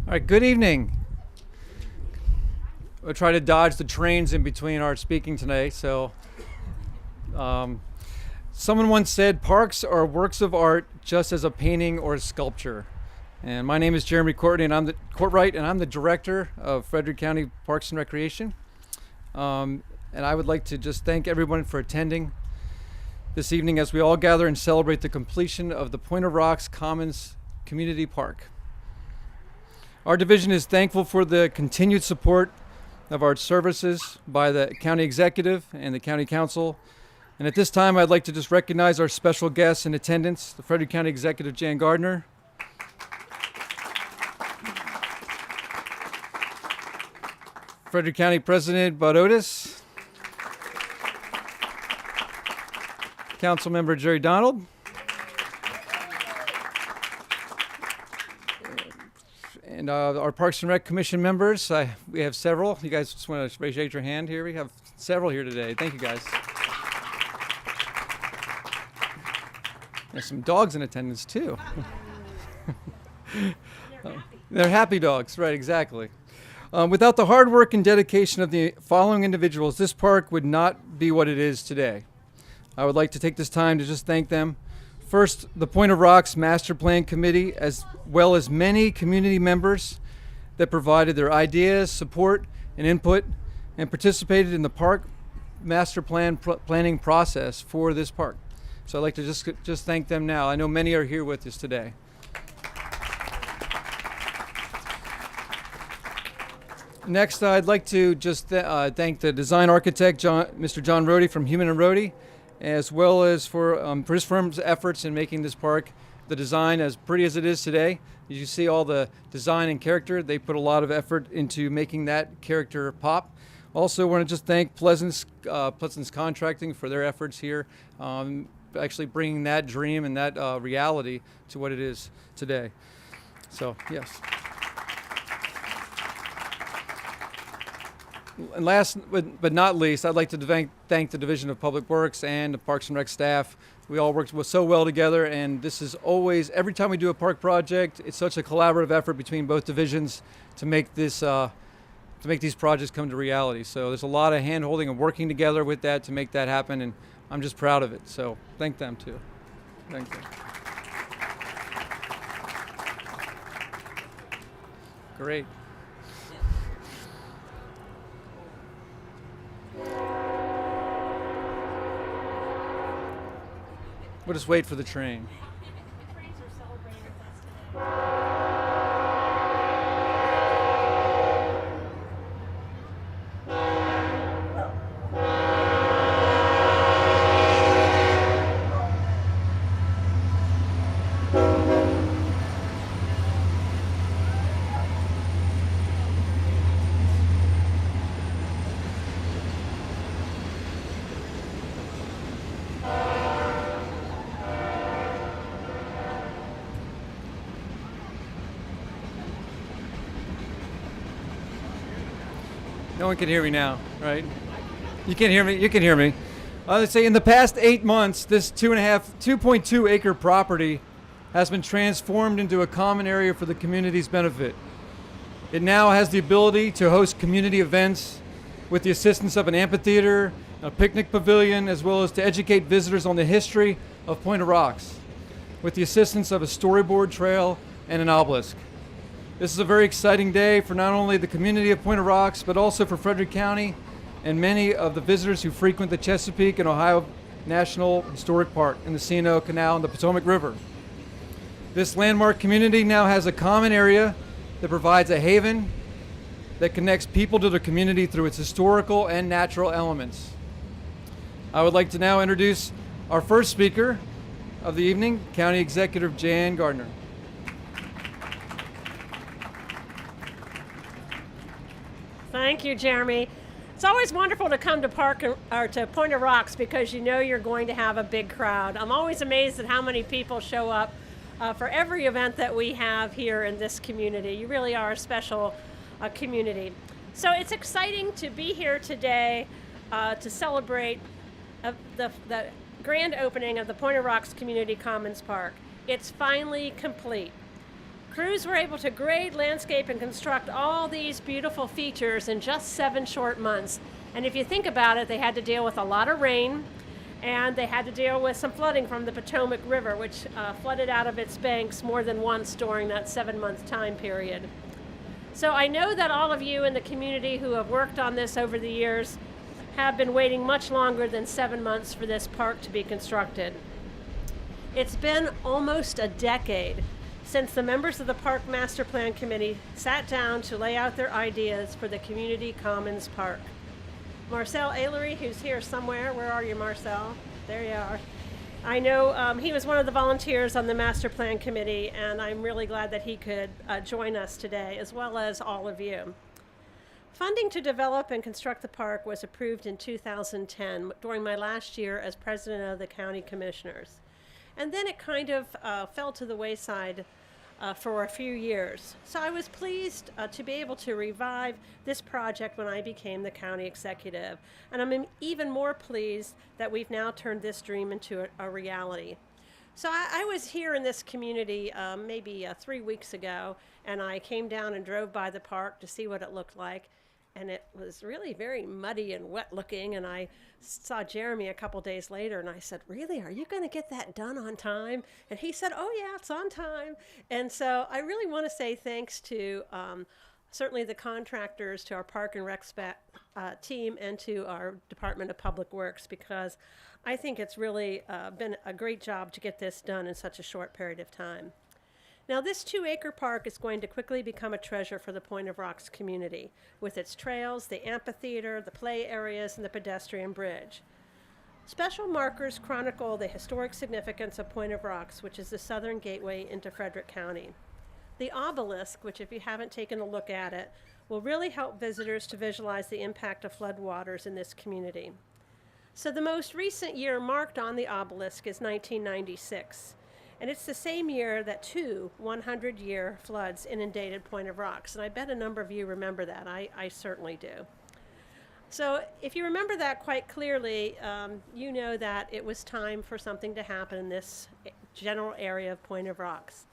All right, good evening. We'll try to dodge the trains in between our speaking today. Someone once said, parks are works of art just as a painting or a sculpture. And my name is Jeremy Courtney, and I'm the director of Frederick County Parks and Recreation. And I would like to just thank everyone for attending this evening as we all gather and celebrate the completion of the Point of Rocks Commons Community Park. Our division is thankful for the continued support of our services by the county executive and the county council. And at this time, I'd like to just recognize our special guests in attendance, the Frederick County Executive Jan Gardner, Frederick County President Bud Otis, Councilmember Jerry Donald, and our Parks and Rec Commission members. We have several. You guys just want to raise your hand here. We have several here today. Thank you, guys. There's some dogs in attendance, too. They're happy dogs, right, exactly. Without the hard work and dedication of the following individuals, this park would not be what it is today. I would like to take this time to just thank them. First, the Point of Rocks Master Plan Committee, as well as many community members that provided their ideas, support, and input, and participated in the park master plan planning process for this park. So I'd like to just thank them now. I know many are here with us today. Next, I'd like to just thank the design architect, Mr. John Rohde from Human and Rohde, as well as for his firm's efforts in making this park, the design as pretty as it is today. As you see all the design and character, they put a lot of effort into making that character pop. Also want to just thank Pleasance Contracting for their efforts here, actually bringing that dream and that reality to what it is today. So, yes. And last but not least, I'd like to thank the Division of Public Works and the Parks and Rec staff. We all worked so well together, and this is always, every time we do a park project, it's such a collaborative effort between both divisions to make this, to make these projects come to reality. So there's a lot of hand-holding and working together with that to make that happen, and I'm just proud of it. So thank them too. Thank them. Great. We'll just wait for the train. The trains are celebrating festival. No one can hear me now, right? You can hear me? You can hear me. Let's say in the past 8 months, this 2.2 acre property has been transformed into a common area for the community's benefit. It now has the ability to host community events with the assistance of an amphitheater, a picnic pavilion, as well as to educate visitors on the history of Point of Rocks with the assistance of a storyboard trail and an obelisk. This is a very exciting day for not only the community of Point of Rocks, but also for Frederick County and many of the visitors who frequent the Chesapeake and Ohio National Historic Park and the C&O Canal and the Potomac River. This landmark community now has a common area that provides a haven that connects people to the community through its historical and natural elements. I would like to now introduce our first speaker of the evening, County Executive Jan Gardner. Thank you, Jeremy. It's always wonderful to come to to Point of Rocks because you know you're going to have a big crowd. I'm always amazed at how many people show up for every event that we have here in this community. You really are a special community. So it's exciting to be here today to celebrate the grand opening of the Point of Rocks Community Commons Park. It's finally complete. Crews were able to grade, landscape, and construct all these beautiful features in just 7 short months. And if you think about it, they had to deal with a lot of rain, and they had to deal with some flooding from the Potomac River, which flooded out of its banks more than once during that 7-month time period. So I know that all of you in the community who have worked on this over the years have been waiting much longer than 7 months for this park to be constructed. It's been almost a decade since the members of the Park Master Plan Committee sat down to lay out their ideas for the Community Commons Park. Marcel Ailery, who's here somewhere, where are you, Marcel? There you are. I know he was one of the volunteers on the Master Plan Committee, and I'm really glad that he could join us today, as well as all of you. Funding to develop and construct the park was approved in 2010 during my last year as president of the County Commissioners. And then it kind of fell to the wayside for a few years. So I was pleased to be able to revive this project when I became the county executive. And I'm even more pleased that we've now turned this dream into a reality. So I was here in this community maybe 3 weeks ago, and I came down and drove by the park to see what it looked like. And it was really very muddy and wet looking, and I saw Jeremy a couple days later, and I said, really, are you going to get that done on time? And he said, oh yeah, it's on time. And so I really want to say thanks to certainly the contractors, to our Park and Rec team, and to our Department of Public Works, because I think it's really been a great job to get this done in such a short period of time. Now, this 2-acre park is going to quickly become a treasure for the Point of Rocks community, with its trails, the amphitheater, the play areas, and the pedestrian bridge. Special markers chronicle the historic significance of Point of Rocks, which is the southern gateway into Frederick County. The obelisk, which if you haven't taken a look at it, will really help visitors to visualize the impact of floodwaters in this community. So the most recent year marked on the obelisk is 1996. And it's the same year that 2 100-year floods inundated Point of Rocks. And I bet a number of you remember that. I certainly do. So if you remember that quite clearly, you know that it was time for something to happen in this general area of Point of Rocks.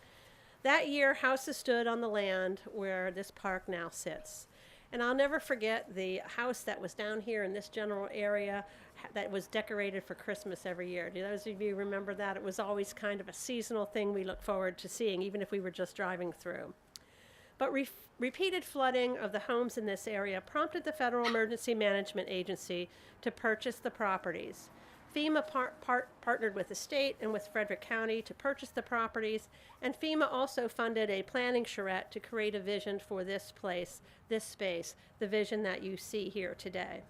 That year, houses stood on the land where this park now sits. And I'll never forget the house that was down here in this general area that was decorated for Christmas every year. Do those of you remember that? It was always kind of a seasonal thing we look forward to seeing, even if we were just driving through. But repeated flooding of the homes in this area prompted the Federal Emergency Management Agency to purchase the properties. FEMA partnered with the state and with Frederick County to purchase the properties, and FEMA also funded a planning charrette to create a vision for this place, this space, the vision that you see here today.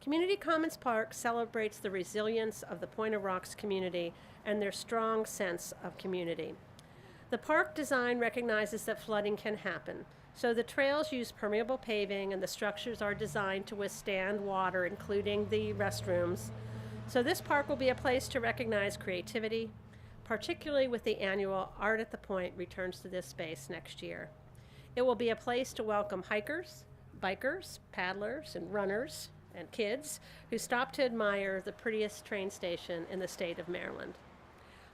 Community Commons Park celebrates the resilience of the Point of Rocks community and their strong sense of community. The park design recognizes that flooding can happen, so the trails use permeable paving and the structures are designed to withstand water, including the restrooms. So this park will be a place to recognize creativity, particularly with the annual Art at the Point returns to this space next year. It will be a place to welcome hikers, bikers, paddlers, and runners, and kids who stop to admire the prettiest train station in the state of Maryland.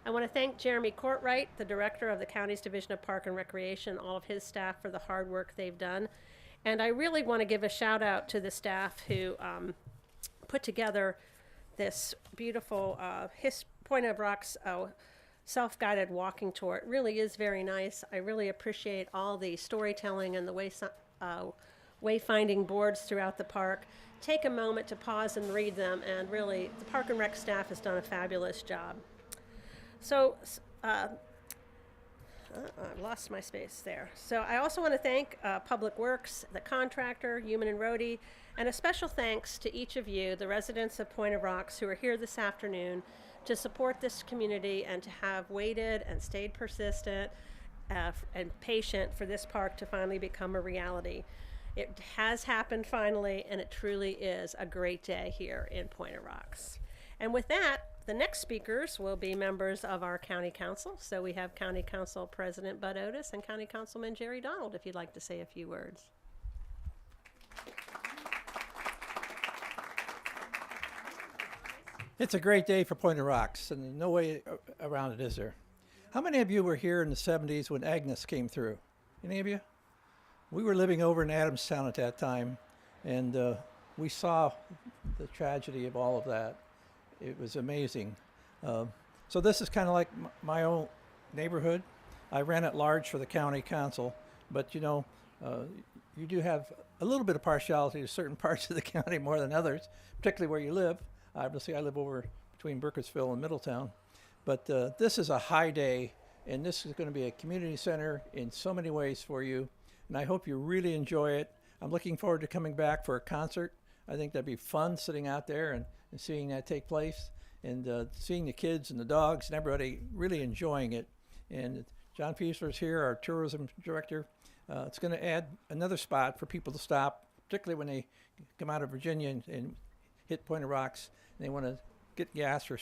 I want to thank Jeremy Courtwright, the director of the county's Division of Park and Recreation, all of his staff for the hard work they've done. And I really want to give a shout out to the staff who put together this beautiful Point of Rocks self-guided walking tour. It really is very nice. I really appreciate all the storytelling and the wayfinding boards throughout the park. Take a moment to pause and read them, and really, the Park and Rec staff has done a fabulous job. So, I lost my space there. So I also want to thank Public Works, the contractor, Human and Roadie, and a special thanks to each of you, the residents of Point of Rocks, who are here this afternoon to support this community and to have waited and stayed persistent and patient for this park to finally become a reality. It has happened finally, and it truly is a great day here in Point of Rocks. And with that, the next speakers will be members of our County Council. So we have County Council President Bud Otis and County Councilman Jerry Donald, if you'd like to say a few words. It's a great day for Point of Rocks, and no way around it, is there? How many of you were here in the 70s when Agnes came through? Any of you? We were living over in Adamstown at that time, and we saw the tragedy of all of that. It was amazing. So this is kind of like my own neighborhood. I ran at large for the county council, but you know, you do have a little bit of partiality to certain parts of the county more than others, particularly where you live. Obviously, I live over between Burkittsville and Middletown. But this is a high day, and this is going to be a community center in so many ways for you. And I hope you really enjoy it. I'm looking forward to coming back for a concert. I think that'd be fun sitting out there and seeing that take place, and seeing the kids and the dogs and everybody really enjoying it. And John Piesler's here, our tourism director. It's going to add another spot for people to stop, particularly when they come out of Virginia and hit Point of Rocks and they want to get gas or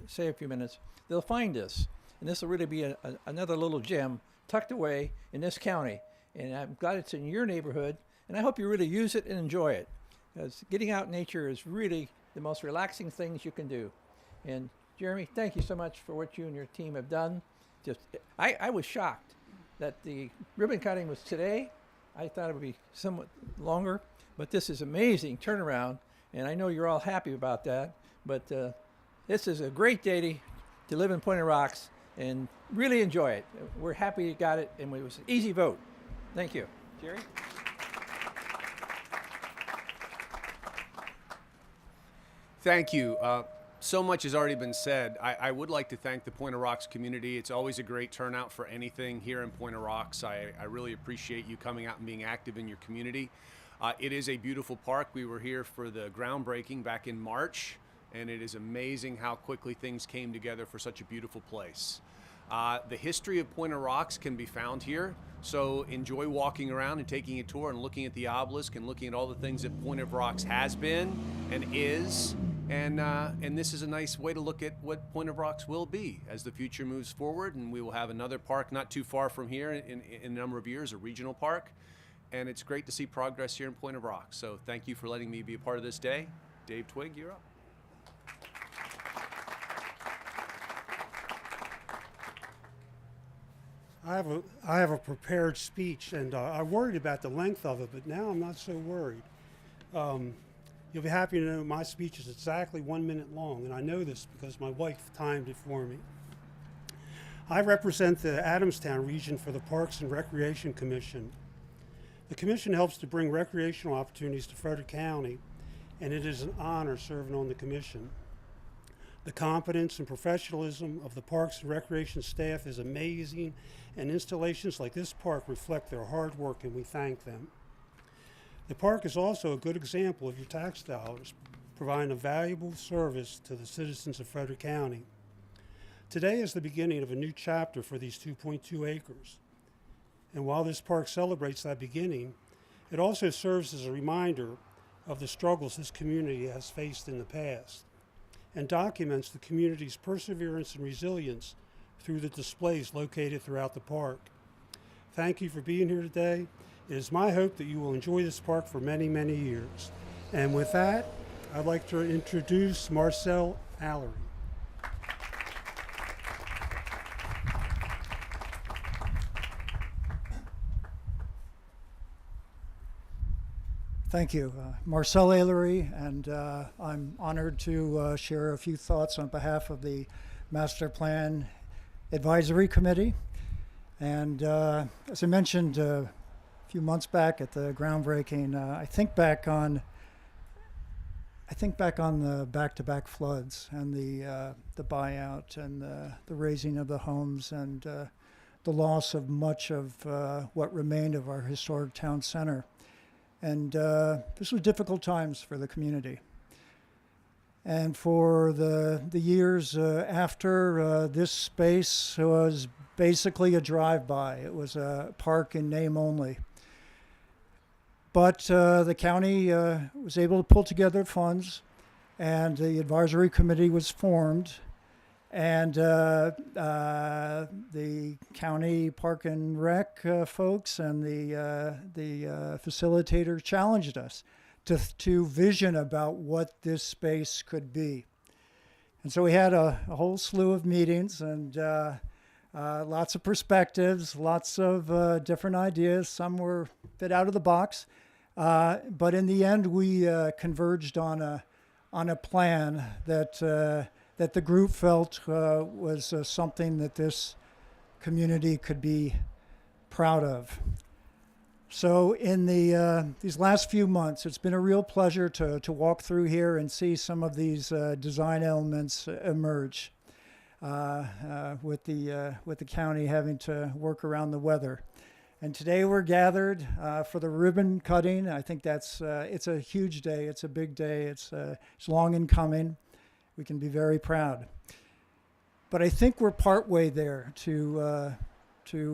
stay a few minutes. They'll find this, and this will really be another little gem tucked away in this county. And I'm glad it's in your neighborhood, and I hope you really use it and enjoy it, because getting out in nature is really the most relaxing things you can do. And Jeremy, thank you so much for what you and your team have done. I was shocked that the ribbon cutting was today. I thought it would be somewhat longer, but this is amazing turnaround, and I know you're all happy about that. But this is a great day to live in Point of Rocks and really enjoy it. We're happy you got it, and it was an easy vote. Thank you. Jerry? Thank you. So much has already been said. I would like to thank the Point of Rocks community. It's always a great turnout for anything here in Point of Rocks. I really appreciate you coming out and being active in your community. It is a beautiful park. We were here for the groundbreaking back in March, and it is amazing how quickly things came together for such a beautiful place. The history of Point of Rocks can be found here, so enjoy walking around and taking a tour and looking at the obelisk and looking at all the things that Point of Rocks has been and is, and this is a nice way to look at what Point of Rocks will be as the future moves forward. And we will have another park not too far from here in a number of years, a regional park, and it's great to see progress here in Point of Rocks. So thank you for letting me be a part of this day. Dave Twigg, you're up. I have a prepared speech, and I worried about the length of it, but now I'm not so worried. You'll be happy to know my speech is exactly 1 minute long, and I know this because my wife timed it for me. I represent the Adamstown region for the Parks and Recreation Commission. The commission helps to bring recreational opportunities to Frederick County, and it is an honor serving on the commission. The competence and professionalism of the Parks and Recreation staff is amazing, and installations like this park reflect their hard work, and we thank them. The park is also a good example of your tax dollars, providing a valuable service to the citizens of Frederick County. Today is the beginning of a new chapter for these 2.2 acres. And while this park celebrates that beginning, it also serves as a reminder of the struggles this community has faced in the past, and documents the community's perseverance and resilience through the displays located throughout the park. Thank you for being here today. It is my hope that you will enjoy this park for many, many years. And with that, I'd like to introduce Marcel Allery. Thank you. Marcel Allery, and I'm honored to share a few thoughts on behalf of the Master Plan Advisory Committee. And as I mentioned a few months back at the groundbreaking, I think back on the back-to-back floods and the buyout and the raising of the homes and the loss of much of what remained of our historic town center. And this was difficult times for the community. And for the years after, this space was basically a drive-by. It was a park in name only. But the county was able to pull together funds, and the advisory committee was formed. And the county park and rec folks and the facilitator challenged us to vision about what this space could be. And so we had a whole slew of meetings, and Lots of perspectives, lots of different ideas. Some were a bit out of the box. But in the end, we converged on a plan that the group felt was something that this community could be proud of. So in these last few months, it's been a real pleasure to walk through here and see some of these design elements emerge, with the county having to work around the weather. And today we're gathered for the ribbon cutting. I think it's a huge day. It's a big day. It's long in coming. We can be very proud. But I think we're partway there to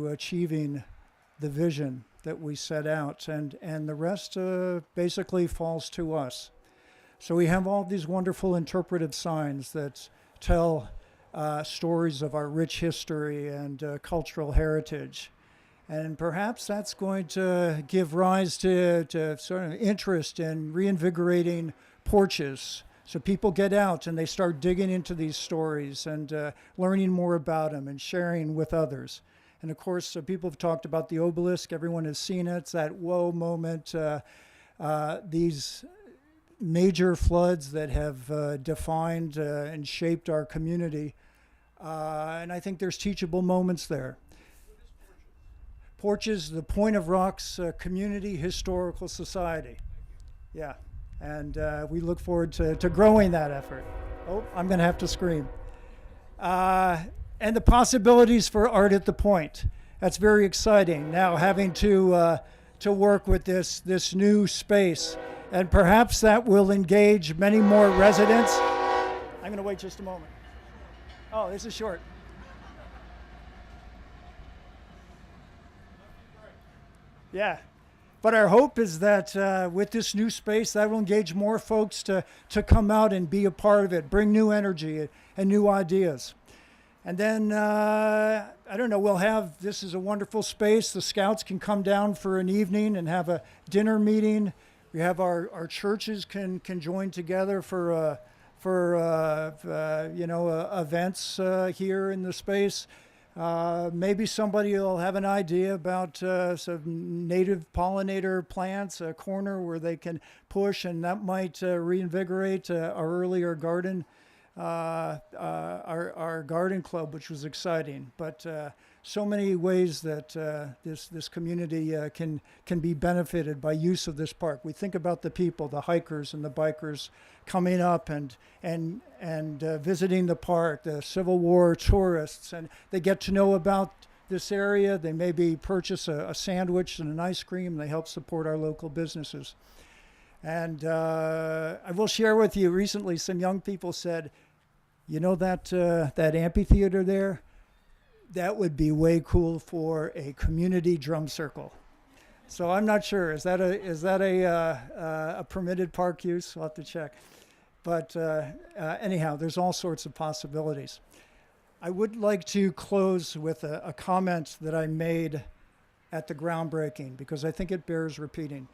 achieving the vision that we set out, and the rest basically falls to us. So we have all these wonderful interpretive signs that tell stories of our rich history and cultural heritage. And perhaps that's going to give rise to sort of interest in reinvigorating porches. So people get out and they start digging into these stories and learning more about them and sharing with others. And of course, people have talked about the obelisk. Everyone has seen it. It's that whoa moment. These major floods that have defined and shaped our community. And I think there's teachable moments there. Porches, the Point of Rocks Community Historical Society. Yeah, and we look forward to growing that effort. Oh, I'm going to have to scream. And the possibilities for art at the Point. That's very exciting. Now having to work with this new space, and perhaps that will engage many more residents. I'm going to wait just a moment. Oh, this is short. Yeah, but our hope is that with this new space, that will engage more folks to come out and be a part of it, bring new energy and new ideas. And then, I don't know, this is a wonderful space. The Scouts can come down for an evening and have a dinner meeting. We have our churches can join together for events here in the space. Maybe somebody will have an idea about some native pollinator plants, a corner where they can push, and that might reinvigorate our earlier garden, our garden club, which was exciting. But so many ways that this community can be benefited by use of this park. We think about the people, the hikers and the bikers coming up and visiting the park, the Civil War tourists, and they get to know about this area. They maybe purchase a sandwich and an ice cream. They help support our local businesses. And I will share with you, recently some young people said, you know that amphitheater there? That would be way cool for a community drum circle. So I'm not sure. Is that a permitted park use? We'll have to check. But anyhow, there's all sorts of possibilities. I would like to close with a comment that I made at the groundbreaking, because I think it bears repeating.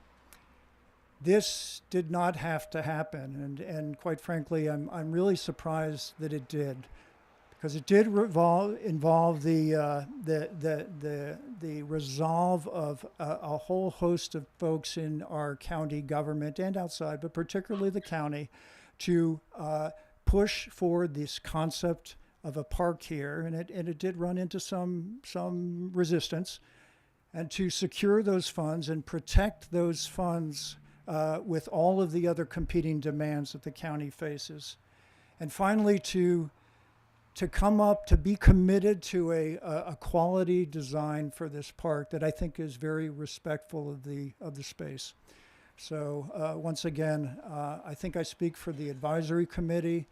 This did not have to happen, and quite frankly, I'm really surprised that it did, because it did involve the resolve of a whole host of folks in our county government and outside, but particularly the county, to push forward this concept of a park here, and it did run into some resistance, and to secure those funds and protect those funds with all of the other competing demands that the county faces. And finally, to come up, to be committed to a quality design for this park that I think is very respectful of the space. So once again, I think I speak for the advisory committee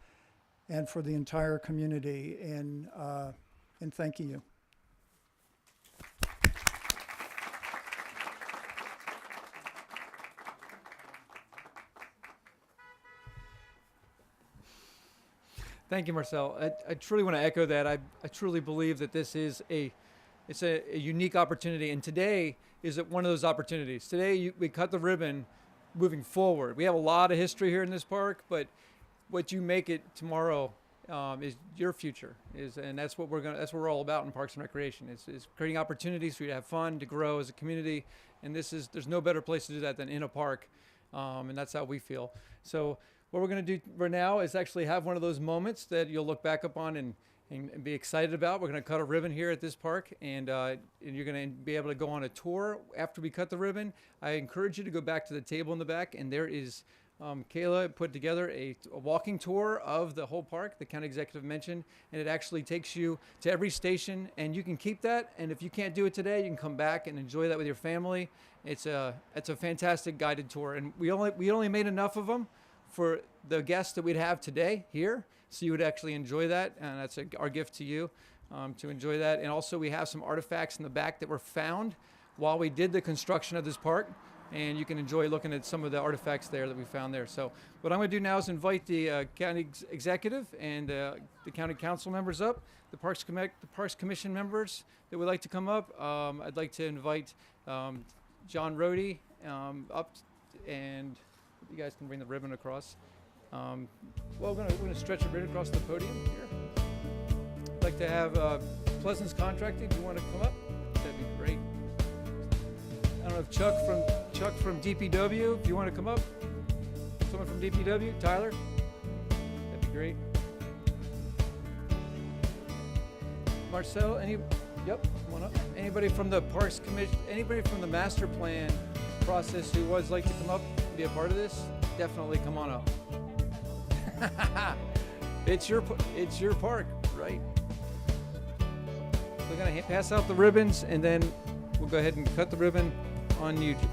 and for the entire community in thanking you. Thank you, Marcel. I truly want to echo that. I truly believe that this is a unique opportunity, and today is one of those opportunities. Today we cut the ribbon moving forward. We have a lot of history here in this park, but what you make it tomorrow is your future. And that's what that's what we're all about in Parks and Recreation. Is creating opportunities for you to have fun, to grow as a community. And there's no better place to do that than in a park. And that's how we feel. So what we're going to do right now is actually have one of those moments that you'll look back upon and be excited about. We're going to cut a ribbon here at this park, and you're going to be able to go on a tour after we cut the ribbon. I encourage you to go back to the table in the back, and there is Kayla put together a walking tour of the whole park, the county executive mentioned, and it actually takes you to every station, and you can keep that. And if you can't do it today, you can come back and enjoy that with your family. It's a fantastic guided tour, and we only made enough of them for the guests that we'd have today here, so you would actually enjoy that, and that's our gift to you, to enjoy that. And also we have some artifacts in the back that were found while we did the construction of this park, and you can enjoy looking at some of the artifacts there that we found there. So what I'm going to do now is invite the county executive and the county council members up, the Parks Commission members that would like to come up. I'd like to invite John Rohde up, and you guys can bring the ribbon across. Well, we're going to stretch it right across the podium here. I'd like to have Pleasance Contracting. Do you want to come up? That'd be great. I don't know if Chuck from DPW, if you want to come up. Someone from DPW, Tyler. That'd be great. Marcel, yep, come on up. Anybody from the Parks Commission, anybody from the master plan process who would like to come up and be a part of this, definitely come on up. It's your park, right? We're gonna pass out the ribbons, and then we'll go ahead and cut the ribbon on YouTube.